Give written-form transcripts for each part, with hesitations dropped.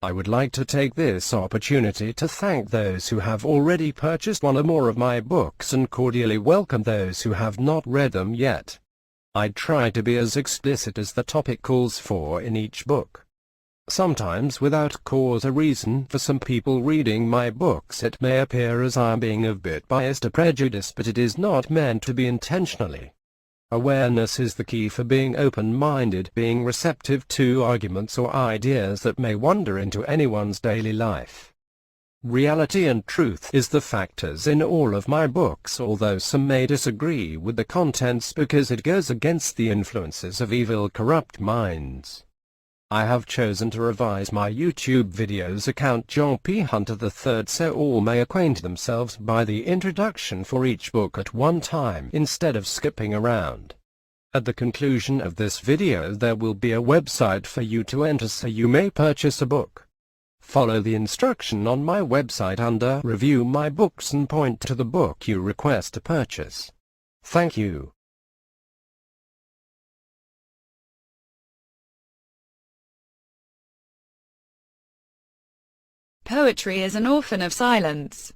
I would like to take this opportunity to thank those who have already purchased one or more of my books and cordially welcome those who have not read them yet. I try to be as explicit as the topic calls for in each book. Sometimes without cause or reason for some people reading my books it may appear as I am being a bit biased or prejudiced, but it is not meant to be intentionally. Awareness is the key for being open-minded, being receptive to arguments or ideas that may wander into anyone's daily life. Reality and truth is the factors in all of my books, although some may disagree with the contents because it goes against the influences of evil, corrupt minds. I have chosen to revise my YouTube videos account John P. Hunter III so all may acquaint themselves by the introduction for each book at one time instead of skipping around. At the conclusion of this video there will be a website for you to enter so you may purchase a book. Follow the instruction on my website under Review My Books and point to the book you request to purchase. Thank you. Poetry is an orphan of silence.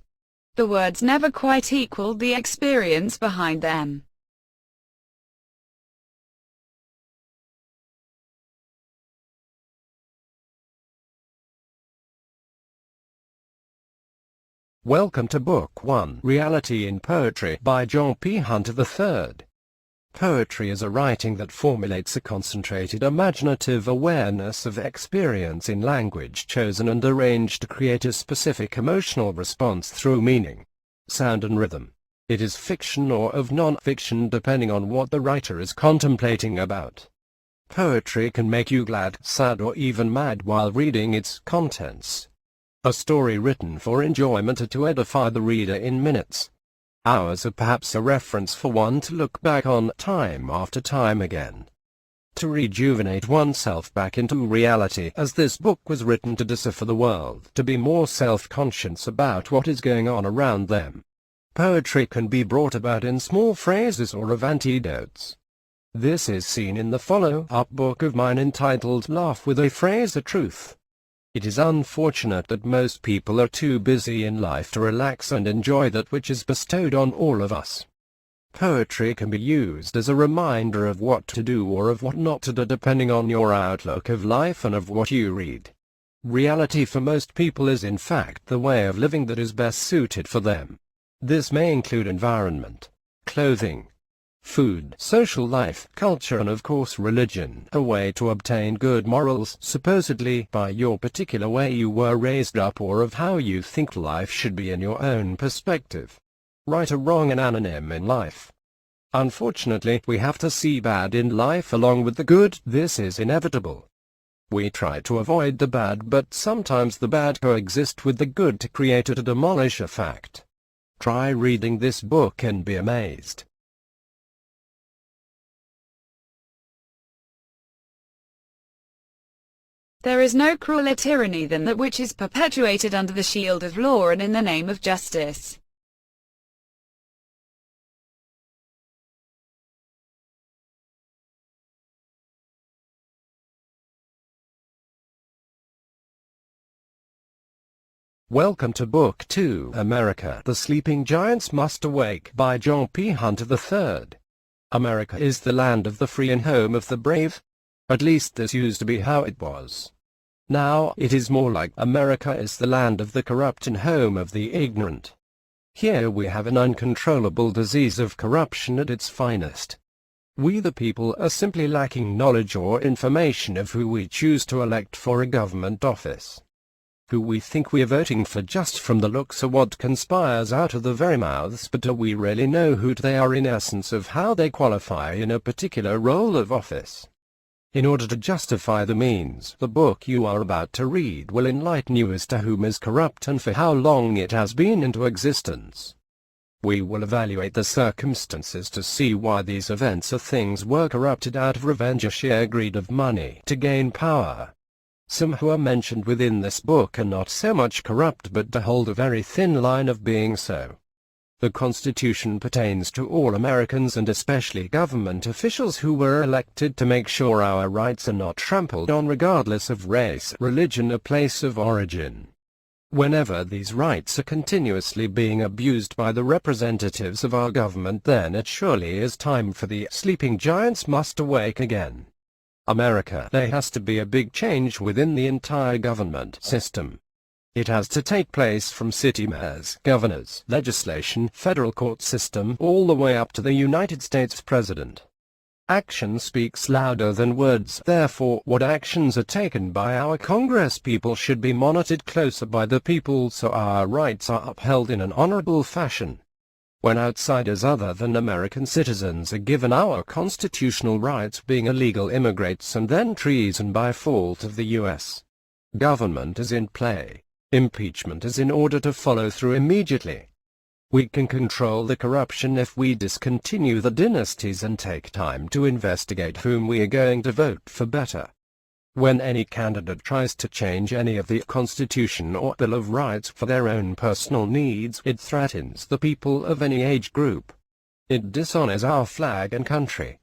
The words never quite equal the experience behind them. Welcome to Book 1, Reality in Poetry by John P. Hunter III. Poetry is a writing that formulates a concentrated imaginative awareness of experience in language chosen and arranged to create a specific emotional response through meaning, sound and rhythm. It is fiction or of non-fiction depending on what the writer is contemplating about. Poetry can make you glad, sad or even mad while reading its contents. A story written for enjoyment or to edify the reader in minutes, hours, or perhaps a reference for one to look back on time after time again. To rejuvenate oneself back into reality, as this book was written to decipher the world, to be more self-conscious about what is going on around them. Poetry can be brought about in small phrases or of antidotes. This is seen in the follow-up book of mine entitled Laugh with a Phrase of Truth. It is unfortunate that most people are too busy in life to relax and enjoy that which is bestowed on all of us. Poetry can be used as a reminder of what to do or of what not to do depending on your outlook of life and of what you read. Reality for most people is in fact the way of living that is best suited for them. This may include environment, clothing, food, social life, culture and of course religion, a way to obtain good morals, supposedly by your particular way you were raised up or of how you think life should be in your own perspective. Right or wrong and anonym in life. Unfortunately, we have to see bad in life along with the good. This is inevitable. We try to avoid the bad, but sometimes the bad coexist with the good to create or to demolish a fact. Try reading this book and be amazed. There is no crueler tyranny than that which is perpetuated under the shield of law and in the name of justice. Welcome to Book 2, America, The Sleeping Giants Must Awake by John P. Hunter III. America is the land of the free and home of the brave. At least this used to be how it was. Now it is more like America is the land of the corrupt and home of the ignorant. Here we have an uncontrollable disease of corruption at its finest. We the people are simply lacking knowledge or information of who we choose to elect for a government office. Who we think we are voting for just from the looks of what conspires out of the very mouths, but do we really know who they are in essence of how they qualify in a particular role of office? In order to justify the means, the book you are about to read will enlighten you as to whom is corrupt and for how long it has been into existence. We will evaluate the circumstances to see why these events or things were corrupted out of revenge or sheer greed of money to gain power. Some who are mentioned within this book are not so much corrupt but to hold a very thin line of being so. The Constitution pertains to all Americans and especially government officials who were elected to make sure our rights are not trampled on regardless of race, religion or place of origin. Whenever these rights are continuously being abused by the representatives of our government, then it surely is time for the sleeping giants must awake again. America, there has to be a big change within the entire government system. It has to take place from city mayors, governors, legislation, federal court system, all the way up to the United States President. Action speaks louder than words. Therefore, what actions are taken by our Congress people should be monitored closer by the people so our rights are upheld in an honorable fashion. When outsiders other than American citizens are given our constitutional rights, being illegal immigrants and then treason by fault of the U.S. government is in play, impeachment is in order to follow through immediately. We can control the corruption if we discontinue the dynasties and take time to investigate whom we are going to vote for better. When any candidate tries to change any of the Constitution or Bill of Rights for their own personal needs, it threatens the people of any age group. It dishonors our flag and country.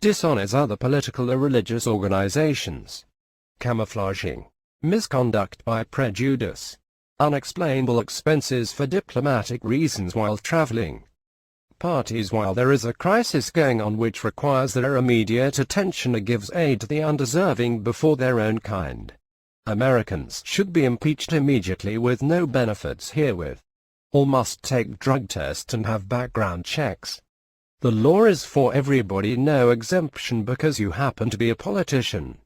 Dishonors other political or religious organizations. Camouflaging. Misconduct by prejudice. Unexplainable expenses for diplomatic reasons while traveling. Parties while there is a crisis going on which requires their immediate attention or gives aid to the undeserving before their own kind. Americans should be impeached immediately with no benefits herewith. All must take drug tests and have background checks. The law is for everybody, no exemption because you happen to be a politician.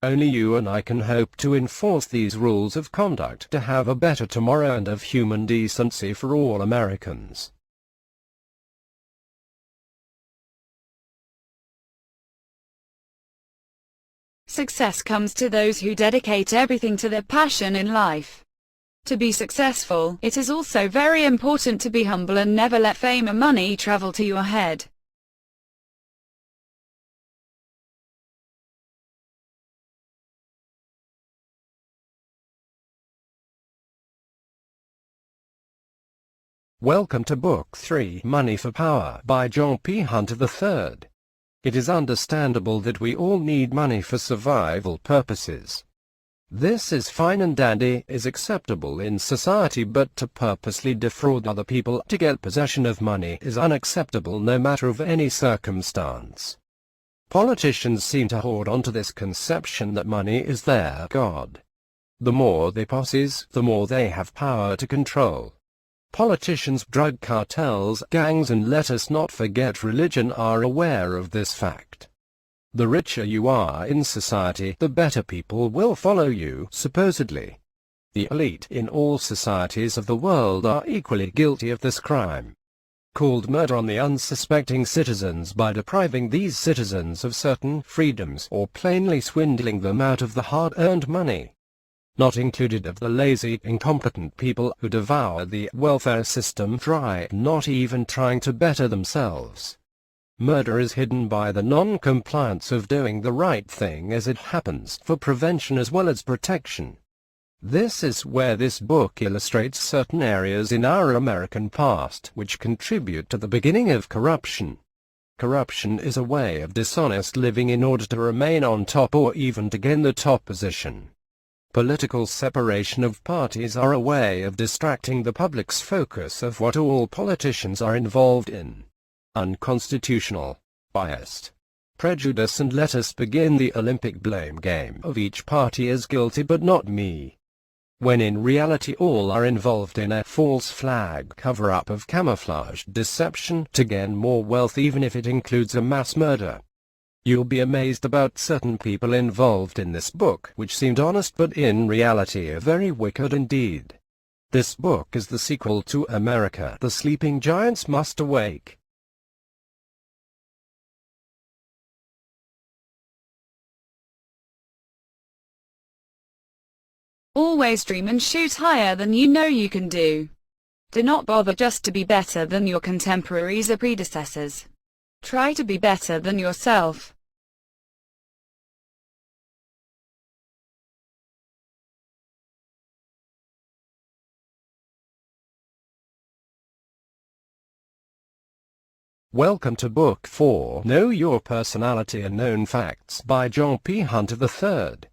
Only you and I can hope to enforce these rules of conduct to have a better tomorrow and of human decency for all Americans. Success comes to those who dedicate everything to their passion in life. To be successful, it is also very important to be humble and never let fame or money travel to your head. Welcome to Book 3, Money for Power, by John P. Hunter III. It is understandable that we all need money for survival purposes. This is fine and dandy, is acceptable in society, but to purposely defraud other people to get possession of money is unacceptable no matter of any circumstance. Politicians seem to hold on to this conception that money is their god. The more they possess, the more they have power to control. Politicians, drug cartels, gangs and let us not forget religion are aware of this fact. The richer you are in society, the better people will follow you, supposedly. The elite in all societies of the world are equally guilty of this crime, called murder on the unsuspecting citizens by depriving these citizens of certain freedoms or plainly swindling them out of the hard-earned money. Not included of the lazy, incompetent people who devour the welfare system dry, not even trying to better themselves. Murder is hidden by the non-compliance of doing the right thing as it happens, for prevention as well as protection. This is where this book illustrates certain areas in our American past which contribute to the beginning of corruption. Corruption is a way of dishonest living in order to remain on top or even to gain the top position. Political separation of parties are a way of distracting the public's focus of what all politicians are involved in. Unconstitutional, biased, prejudice, and let us begin the Olympic blame game of each party as guilty but not me. When in reality all are involved in a false flag cover-up of camouflage deception to gain more wealth, even if it includes a mass murder. You'll be amazed about certain people involved in this book which seemed honest but in reality are very wicked indeed. This book is the sequel to America, The Sleeping Giants Must Awake. Always dream and shoot higher than you know you can do. Do not bother just to be better than your contemporaries or predecessors. Try to be better than yourself. Welcome to Book 4, Know Your Personality and Known Facts by John P. Hunter III.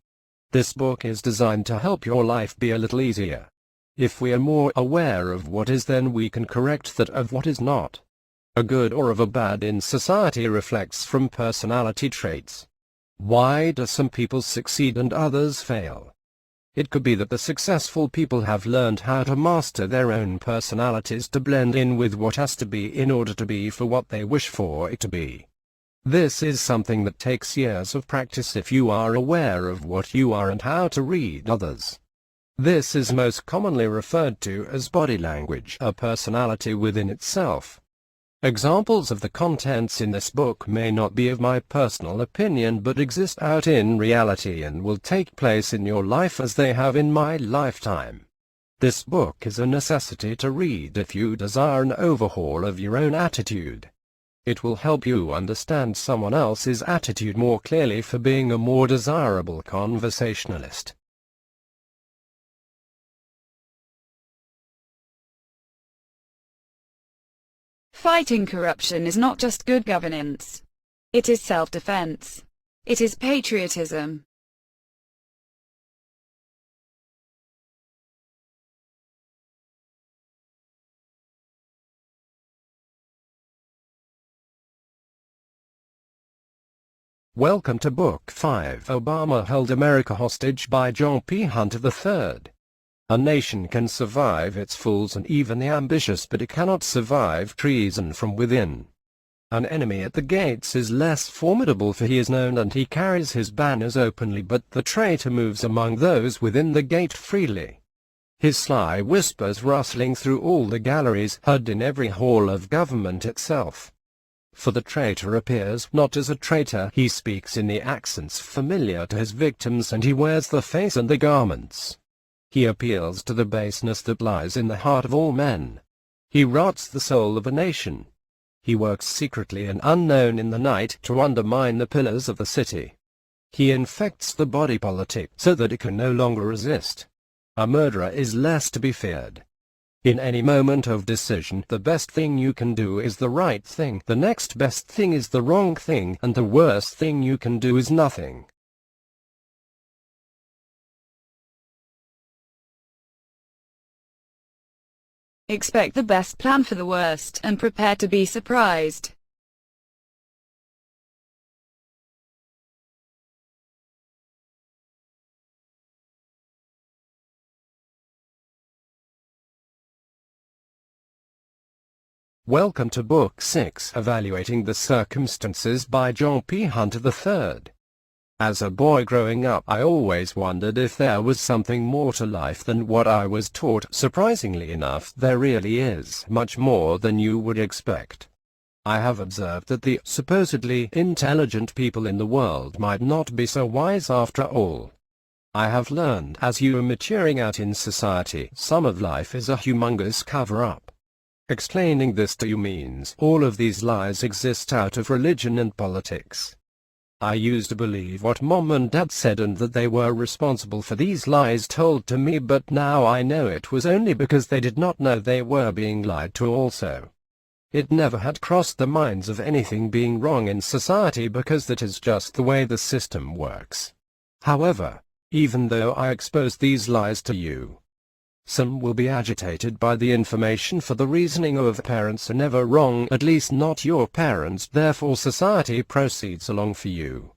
This book is designed to help your life be a little easier. If we are more aware of what is, then we can correct that of what is not. A good or of a bad in society reflects from personality traits. Why do some people succeed and others fail? It could be that the successful people have learned how to master their own personalities to blend in with what has to be in order to be for what they wish for it to be. This is something that takes years of practice if you are aware of what you are and how to read others. This is most commonly referred to as body language, a personality within itself. Examples of the contents in this book may not be of my personal opinion but exist out in reality and will take place in your life as they have in my lifetime. This book is a necessity to read if you desire an overhaul of your own attitude. It will help you understand someone else's attitude more clearly for being a more desirable conversationalist. Fighting corruption is not just good governance. It is self-defense. It is patriotism. Welcome to Book 5, Obama Held America Hostage by John P. Hunter III. A nation can survive its fools and even the ambitious, but it cannot survive treason from within. An enemy at the gates is less formidable, for he is known and he carries his banners openly, but the traitor moves among those within the gate freely. His sly whispers rustling through all the galleries, heard in every hall of government itself. For the traitor appears not as a traitor, he speaks in the accents familiar to his victims, and he wears the face and the garments. He appeals to the baseness that lies in the heart of all men. He rots the soul of a nation. He works secretly and unknown in the night to undermine the pillars of the city. He infects the body politic so that it can no longer resist. A murderer is less to be feared. In any moment of decision, the best thing you can do is the right thing, the next best thing is the wrong thing, and the worst thing you can do is nothing. Expect the best, plan for the worst, and prepare to be surprised. Welcome to Book 6, Evaluating the Circumstances by John P. Hunter III. As a boy growing up, I always wondered if there was something more to life than what I was taught. Surprisingly enough, there really is, much more than you would expect. I have observed that the supposedly intelligent people in the world might not be so wise after all. I have learned, as you are maturing out in society, some of life is a humongous cover-up. Explaining this to you means all of these lies exist out of religion and politics. I used to believe what Mom and Dad said and that they were responsible for these lies told to me, but now I know it was only because they did not know they were being lied to also. It never had crossed the minds of anything being wrong in society because that is just the way the system works. However, even though I expose these lies to you, some will be agitated by the information, for the reasoning of parents are never wrong, at least not your parents, therefore society proceeds along for you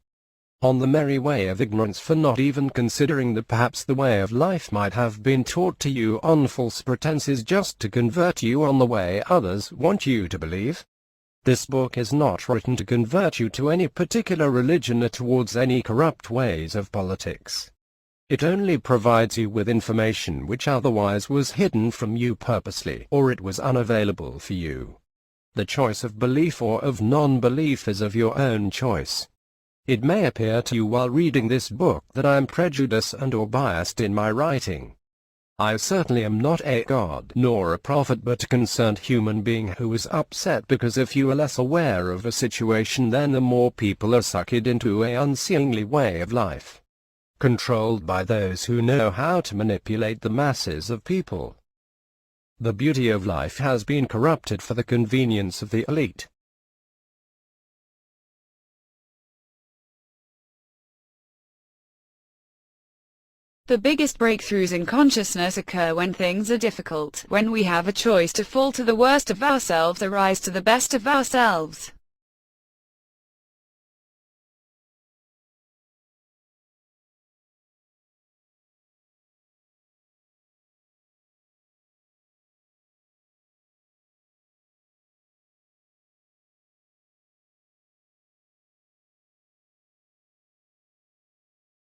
on the merry way of ignorance, for not even considering that perhaps the way of life might have been taught to you on false pretenses just to convert you on the way others want you to believe. This book is not written to convert you to any particular religion or towards any corrupt ways of politics. It only provides you with information which otherwise was hidden from you purposely, or it was unavailable for you. The choice of belief or of non-belief is of your own choice. It may appear to you while reading this book that I am prejudiced and or biased in my writing. I certainly am not a god nor a prophet, but a concerned human being who is upset because if you are less aware of a situation, then the more people are sucked into a unseeingly way of life, controlled by those who know how to manipulate the masses of people. The beauty of life has been corrupted for the convenience of the elite. The biggest breakthroughs in consciousness occur when things are difficult, when we have a choice to fall to the worst of ourselves or rise to the best of ourselves.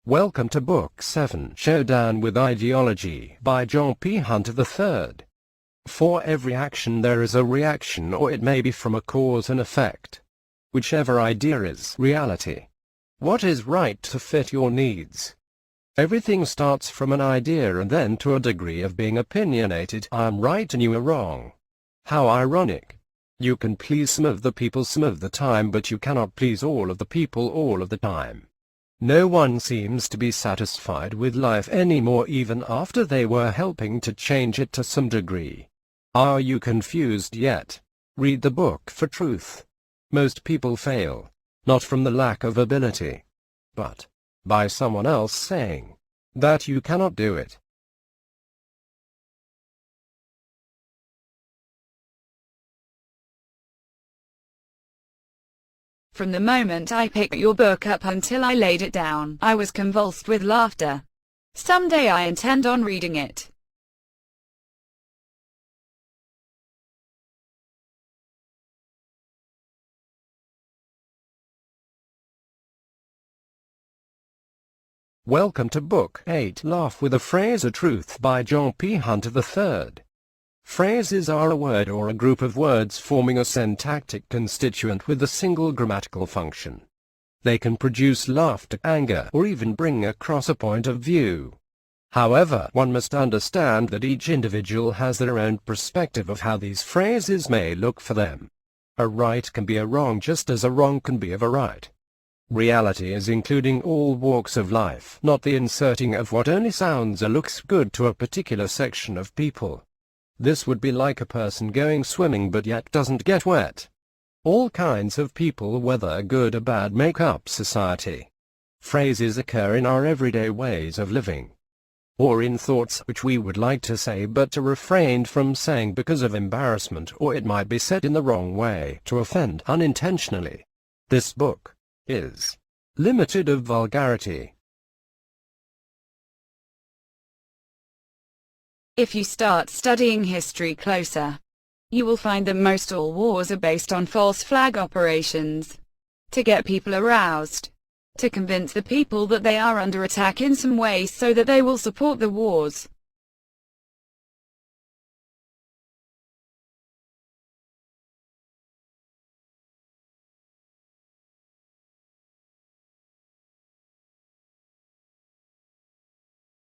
Welcome to Book 7, Showdown with Ideology, by John P. Hunter III. For every action there is a reaction, or it may be from a cause and effect. Whichever idea is reality. What is right to fit your needs? Everything starts from an idea and then to a degree of being opinionated. I am right and you are wrong. How ironic. You can please some of the people some of the time, but you cannot please all of the people all of the time. No one seems to be satisfied with life anymore, even after they were helping to change it to some degree. Are you confused yet? Read the book for truth. Most people fail, not from the lack of ability, but by someone else saying that you cannot do it. From the moment I picked your book up until I laid it down, I was convulsed with laughter. Someday I intend on reading it. Welcome to Book 8, Laugh with a Phrase, a Truth, by John P. Hunter III. Phrases are a word or a group of words forming a syntactic constituent with a single grammatical function. They can produce laughter, anger, or even bring across a point of view. However, one must understand that each individual has their own perspective of how these phrases may look for them. A right can be a wrong just as a wrong can be of a right. Reality is including all walks of life, not the inserting of what only sounds or looks good to a particular section of people. This would be like a person going swimming but yet doesn't get wet. All kinds of people, whether good or bad, make up society. Phrases occur in our everyday ways of living, or in thoughts which we would like to say but to refrain from saying because of embarrassment, or it might be said in the wrong way, to offend unintentionally. This book is limited of vulgarity. If you start studying history closer, you will find that most all wars are based on false flag operations. To get people aroused. To convince the people that they are under attack in some way so that they will support the wars.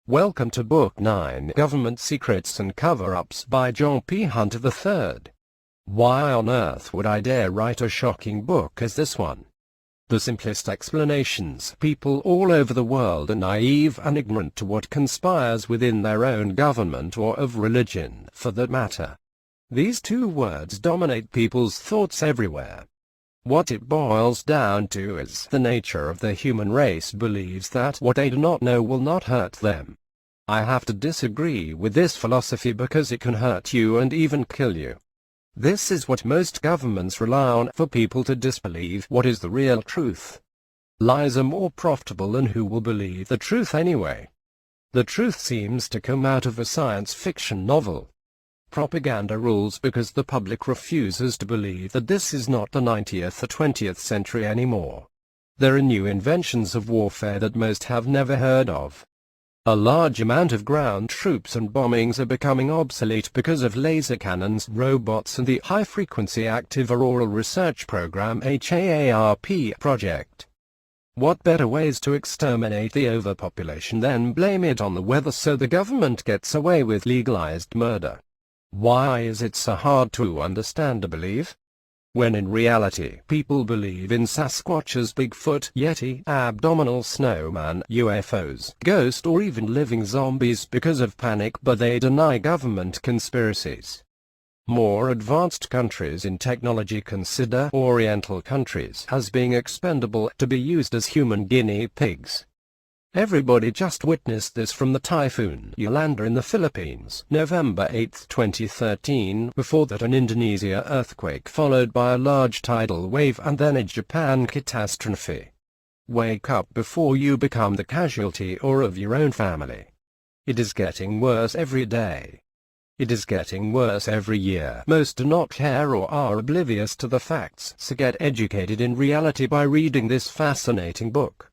Welcome to Book 9, Government Secrets and Cover-Ups, by John P. Hunter III. Why on earth would I dare write a shocking book as this one? The simplest explanations. People all over the world are naive and ignorant to what conspires within their own government, or of religion, for that matter. These two words dominate people's thoughts everywhere. What it boils down to is the nature of the human race believes that what they do not know will not hurt them. I have to disagree with this philosophy because it can hurt you and even kill you. This is what most governments rely on, for people to disbelieve what is the real truth. Lies are more profitable than who will believe the truth anyway. The truth seems to come out of a science fiction novel. Propaganda rules because the public refuses to believe that this is not the 19th or 20th century anymore. There are new inventions of warfare that most have never heard of. A large amount of ground troops and bombings are becoming obsolete because of laser cannons, robots, and the High-Frequency Active Auroral Research Program (HAARP) project. What better ways to exterminate the overpopulation than blame it on the weather so the government gets away with legalized murder? Why is it so hard to understand or believe? When in reality, people believe in Sasquatches, Bigfoot, Yeti, abdominal snowman, UFOs, ghosts, or even living zombies because of panic, but they deny government conspiracies. More advanced countries in technology consider Oriental countries as being expendable to be used as human guinea pigs. Everybody just witnessed this from the typhoon Yolanda in the Philippines, November 8, 2013, before that an Indonesia earthquake followed by a large tidal wave and then a Japan catastrophe. Wake up before you become the casualty or of your own family. It is getting worse every day. It is getting worse every year. Most do not care or are oblivious to the facts, so get educated in reality by reading this fascinating book.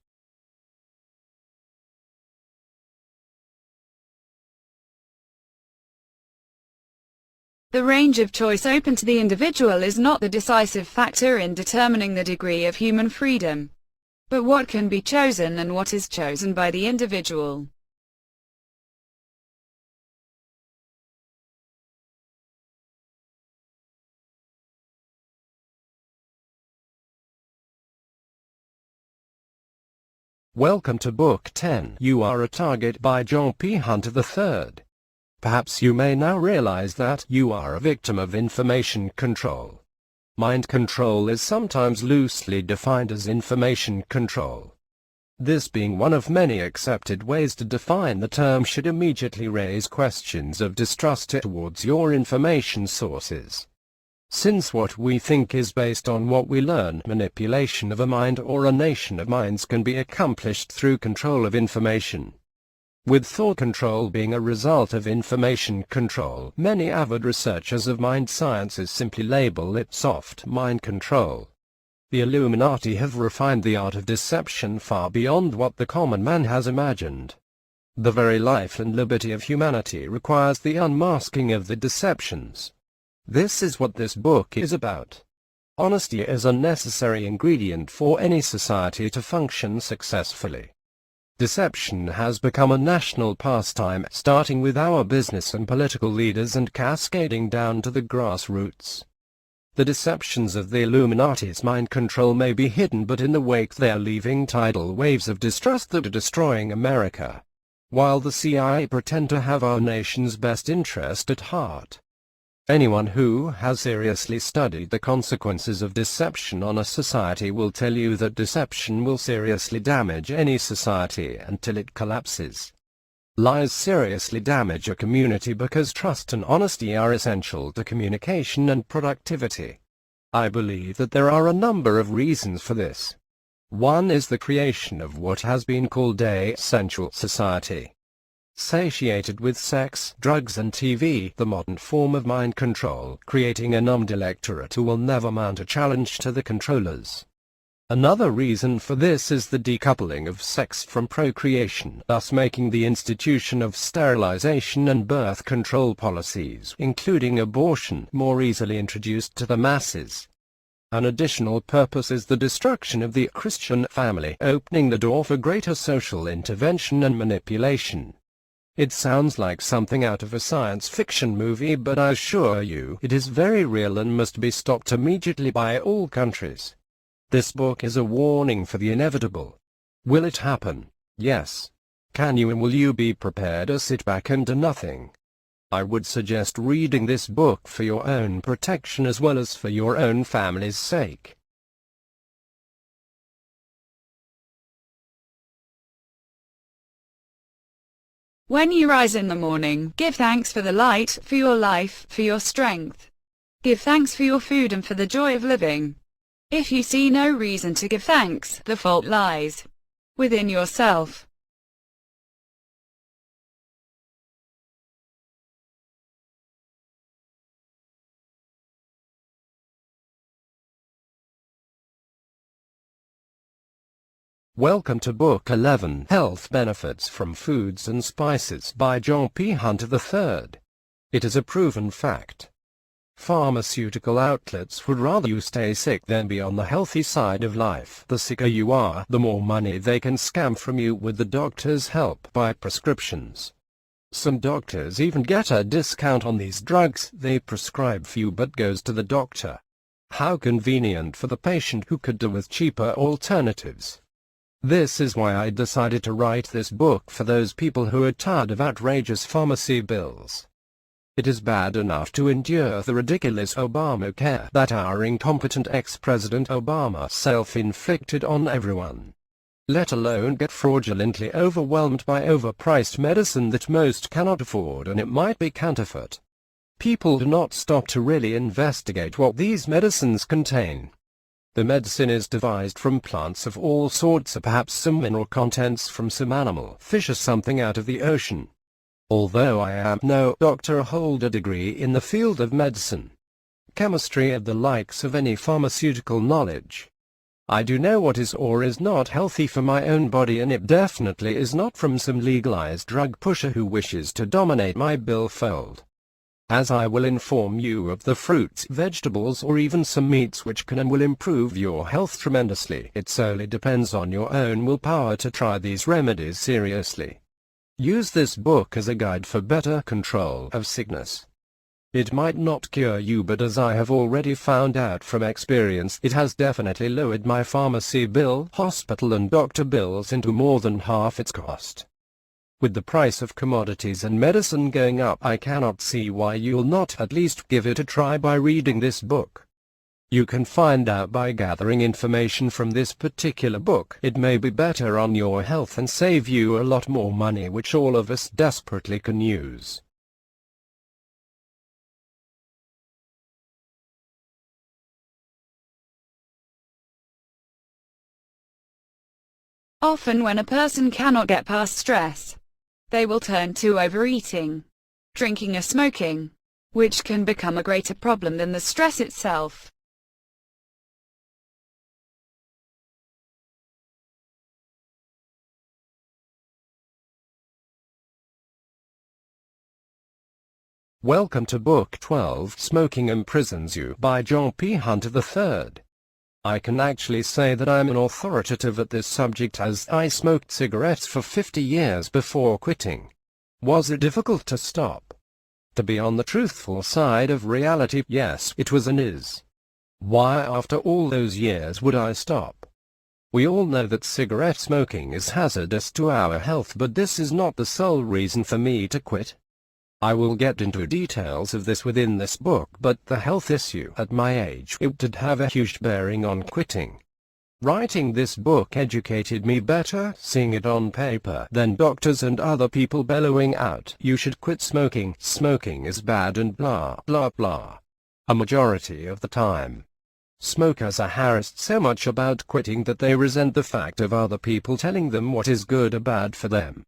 The range of choice open to the individual is not the decisive factor in determining the degree of human freedom, but what can be chosen and what is chosen by the individual. Welcome to Book 10. You Are a Target by John P. Hunter III. Perhaps you may now realize that you are a victim of information control. Mind control is sometimes loosely defined as information control. This being one of many accepted ways to define the term should immediately raise questions of distrust towards your information sources. Since what we think is based on what we learn, manipulation of a mind or a nation of minds can be accomplished through control of information. With thought control being a result of information control, many avid researchers of mind sciences simply label it soft mind control. The Illuminati have refined the art of deception far beyond what the common man has imagined. The very life and liberty of humanity requires the unmasking of the deceptions. This is what this book is about. Honesty is a necessary ingredient for any society to function successfully. Deception has become a national pastime, starting with our business and political leaders and cascading down to the grassroots. The deceptions of the Illuminati's mind control may be hidden, but in the wake they are leaving tidal waves of distrust that are destroying America, while the CIA pretend to have our nation's best interest at heart. Anyone who has seriously studied the consequences of deception on a society will tell you that deception will seriously damage any society until it collapses. Lies seriously damage a community because trust and honesty are essential to communication and productivity. I believe that there are a number of reasons for this. One is the creation of what has been called a sensual society. Satiated with sex, drugs and TV, the modern form of mind control, creating a numbed electorate who will never mount a challenge to the controllers. Another reason for this is the decoupling of sex from procreation, thus making the institution of sterilization and birth control policies, including abortion, more easily introduced to the masses. An additional purpose is the destruction of the Christian family, opening the door for greater social intervention and manipulation. It sounds like something out of a science fiction movie, but I assure you, it is very real and must be stopped immediately by all countries. This book is a warning for the inevitable. Will it happen? Yes. Can you and will you be prepared to sit back and do nothing? I would suggest reading this book for your own protection as well as for your own family's sake. When you rise in the morning, give thanks for the light, for your life, for your strength. Give thanks for your food and for the joy of living. If you see no reason to give thanks, the fault lies within yourself. Welcome to Book 11, Health Benefits from Foods and Spices by John P. Hunter III. It is a proven fact. Pharmaceutical outlets would rather you stay sick than be on the healthy side of life. The sicker you are, the more money they can scam from you with the doctor's help by prescriptions. Some doctors even get a discount on these drugs they prescribe for you but goes to the doctor. How convenient for the patient who could do with cheaper alternatives. This is why I decided to write this book for those people who are tired of outrageous pharmacy bills. It is bad enough to endure the ridiculous Obamacare that our incompetent ex-President Obama self-inflicted on everyone. let alone get fraudulently overwhelmed by overpriced medicine that most cannot afford, and it might be counterfeit. People do not stop to really investigate what these medicines contain. The medicine is devised from plants of all sorts, or perhaps some mineral contents from some animal, fish, or something out of the ocean. Although I am no doctor or hold a degree in the field of medicine, chemistry, and the likes of any pharmaceutical knowledge, I do know what is or is not healthy for my own body, and it definitely is not from some legalized drug pusher who wishes to dominate my billfold. As I will inform you of the fruits, vegetables, or even some meats which can and will improve your health tremendously, it solely depends on your own willpower to try these remedies seriously. Use this book as a guide for better control of sickness. It might not cure you, but as I have already found out from experience, it has definitely lowered my pharmacy bill, hospital and doctor bills into more than half its cost. With the price of commodities and medicine going up, I cannot see why you'll not at least give it a try by reading this book. You can find out by gathering information from this particular book. It may be better on your health and save you a lot more money, which all of us desperately can use. Often when a person cannot get past stress, they will turn to overeating, drinking or smoking, which can become a greater problem than the stress itself. Welcome to Book 12, Smoking Imprisons You, by John P. Hunter III. I can actually say that I am an authoritative at this subject, as I smoked cigarettes for 50 years before quitting. Was it difficult to stop? To be on the truthful side of reality, yes, it was and is. Why, after all those years, would I stop? We all know that cigarette smoking is hazardous to our health, but this is not the sole reason for me to quit. I will get into details of this within this book, but the health issue at my age, it did have a huge bearing on quitting. Writing this book educated me better, seeing it on paper, than doctors and other people bellowing out, "You should quit smoking, smoking is bad," and blah blah blah. A majority of the time, smokers are harassed so much about quitting that they resent the fact of other people telling them what is good or bad for them.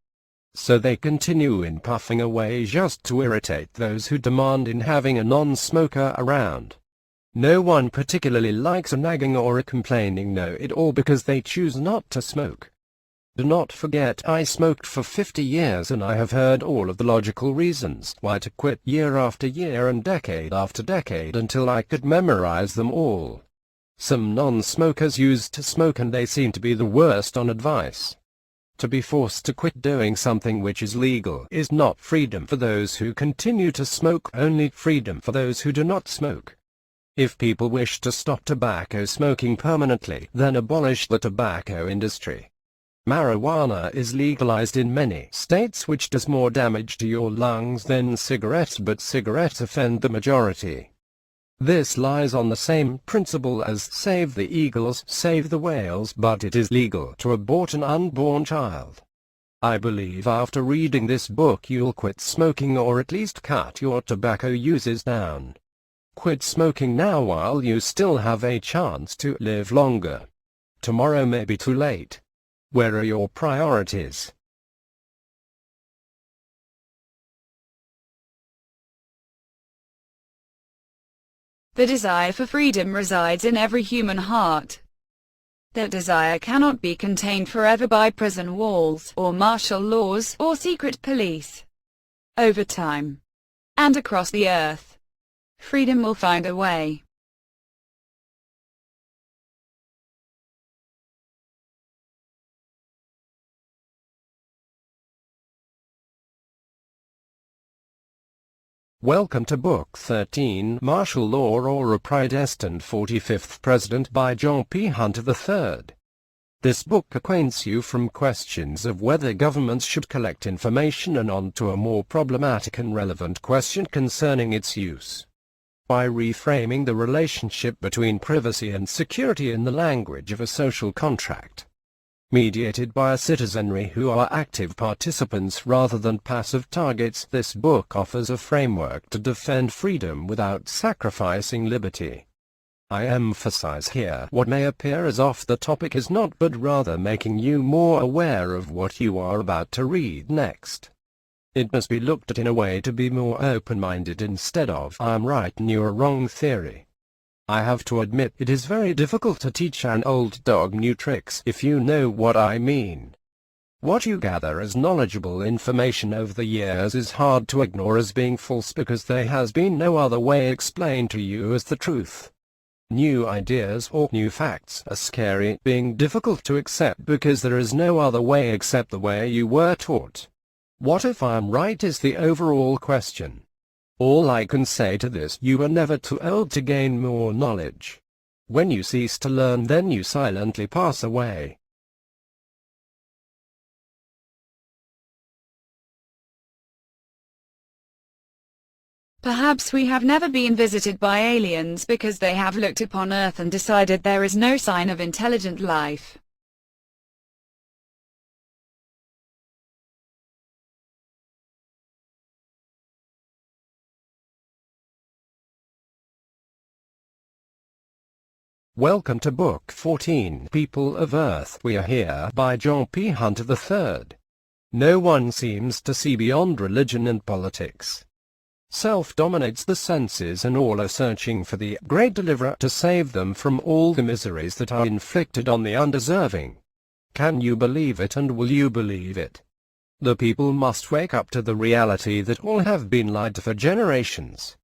So they continue in puffing away just to irritate those who demand in having a non-smoker around. No one particularly likes a nagging or a complaining know-it-all because they choose not to smoke. Do not forget, I smoked for 50 years and I have heard all of the logical reasons why to quit year after year and decade after decade until I could memorize them all. Some non-smokers used to smoke and they seem to be the worst on advice. To be forced to quit doing something which is legal is not freedom for those who continue to smoke, only freedom for those who do not smoke. If people wish to stop tobacco smoking permanently, then abolish the tobacco industry. Marijuana is legalized in many states, which does more damage to your lungs than cigarettes, but cigarettes offend the majority. This lies on the same principle as save the eagles, save the whales, but it is legal to abort an unborn child. I believe after reading this book you'll quit smoking, or at least cut your tobacco uses down. Quit smoking now while you still have a chance to live longer. Tomorrow may be too late. Where are your priorities? The desire for freedom resides in every human heart. That desire cannot be contained forever by prison walls, or martial laws, or secret police. Over time, and across the earth, freedom will find a way. Welcome to Book 13, Martial Law or a Predestined 45th President, by John P. Hunter III. This book acquaints you from questions of whether governments should collect information and on to a more problematic and relevant question concerning its use. By reframing the relationship between privacy and security in the language of a social contract. mediated by a citizenry who are active participants rather than passive targets. This book offers a framework to defend freedom without sacrificing liberty. I emphasize here what may appear as off the topic is not, but rather making you more aware of what you are about to read next. It must be looked at in a way to be more open-minded instead of "I'm right and you're wrong" theory. I have to admit it is very difficult to teach an old dog new tricks, if you know what I mean. What you gather as knowledgeable information over the years is hard to ignore as being false because there has been no other way explained to you as the truth. New ideas or new facts are scary, being difficult to accept because there is no other way except the way you were taught. What if I'm right is the overall question. All I can say to this: you are never too old to gain more knowledge. When you cease to learn, then you silently pass away. Perhaps we have never been visited by aliens because they have looked upon Earth and decided there is no sign of intelligent life. Welcome to Book 14, People of Earth. We are here by John P. Hunter III. No one seems to see beyond religion and politics. Self dominates the senses and all are searching for the great deliverer to save them from all the miseries that are inflicted on the undeserving. Can you believe it, and will you believe it? The people must wake up to the reality that all have been lied to for generations.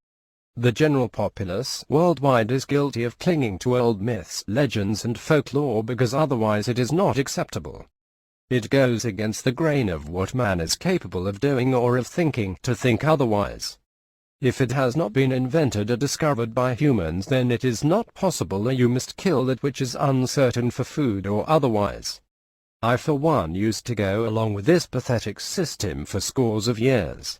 The general populace worldwide is guilty of clinging to old myths, legends and folklore because otherwise it is not acceptable. It goes against the grain of what man is capable of doing or of thinking to think otherwise. If it has not been invented or discovered by humans, then it is not possible, or you must kill that which is uncertain for food or otherwise. I for one used to go along with this pathetic system for scores of years.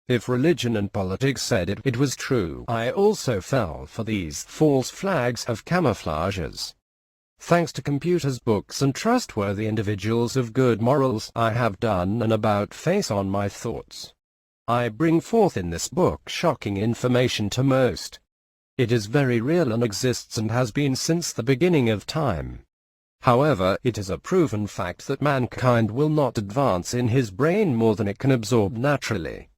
If religion and politics said it was true, I also fell for these false flags of camouflages. Thanks to computers, books and trustworthy individuals of good morals, I have done an about-face on my thoughts. I bring forth in this book shocking information to most. It is very real and exists and has been since the beginning of time. However, it is a proven fact that mankind will not advance in his brain more than it can absorb naturally.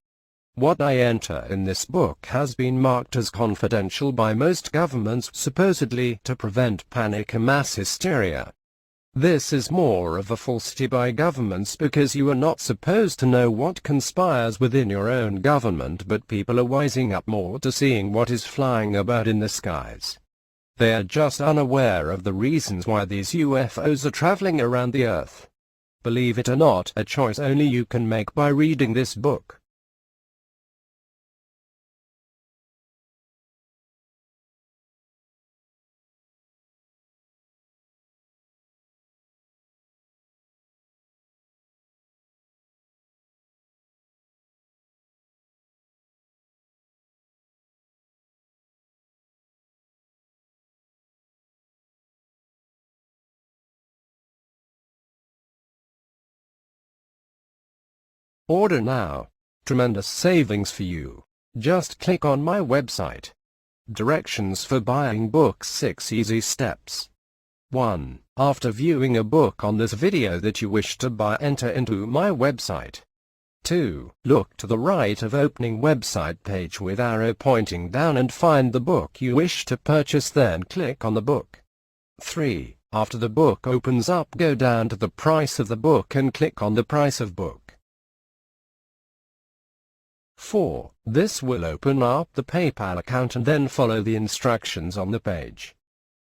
What I enter in this book has been marked as confidential by most governments, supposedly to prevent panic and mass hysteria. This is more of a falsity by governments because you are not supposed to know what conspires within your own government, but people are wising up more to seeing what is flying about in the skies. They are just unaware of the reasons why these UFOs are traveling around the Earth. Believe it or not, a choice only you can make by reading this book. Order now. Tremendous savings for you. Just click on my website. Directions for buying books: 6 easy steps. 1. After viewing a book on this video that you wish to buy, enter into my website. 2. Look to the right of opening website page with arrow pointing down and find the book you wish to purchase, then click on the book. 3. After the book opens up, go down to the price of the book and click on the price of book. 4. This will open up the PayPal account and then follow the instructions on the page.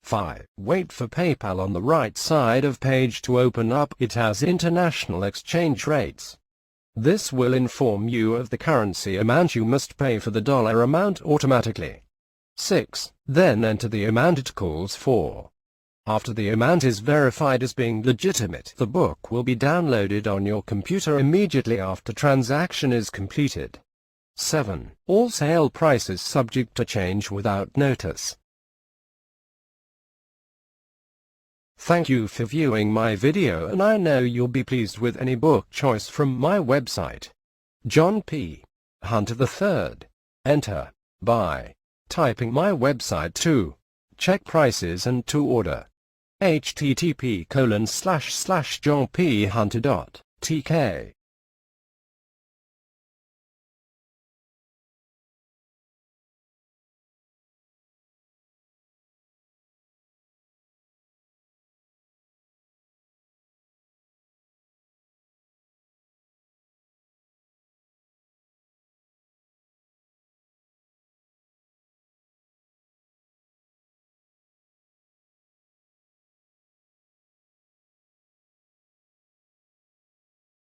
5. Wait for PayPal on the right side of page to open up. It has international exchange rates. This will inform you of the currency amount you must pay for the dollar amount automatically. 6. Then enter the amount it calls for. After the amount is verified as being legitimate, the book will be downloaded on your computer immediately after transaction is completed. 7. All sale prices subject to change without notice. Thank you for viewing my video, and I know you'll be pleased with any book choice from my website. John P. Hunter III. Enter. Buy. Typing my website to check prices and to order. http://johnphunter.tk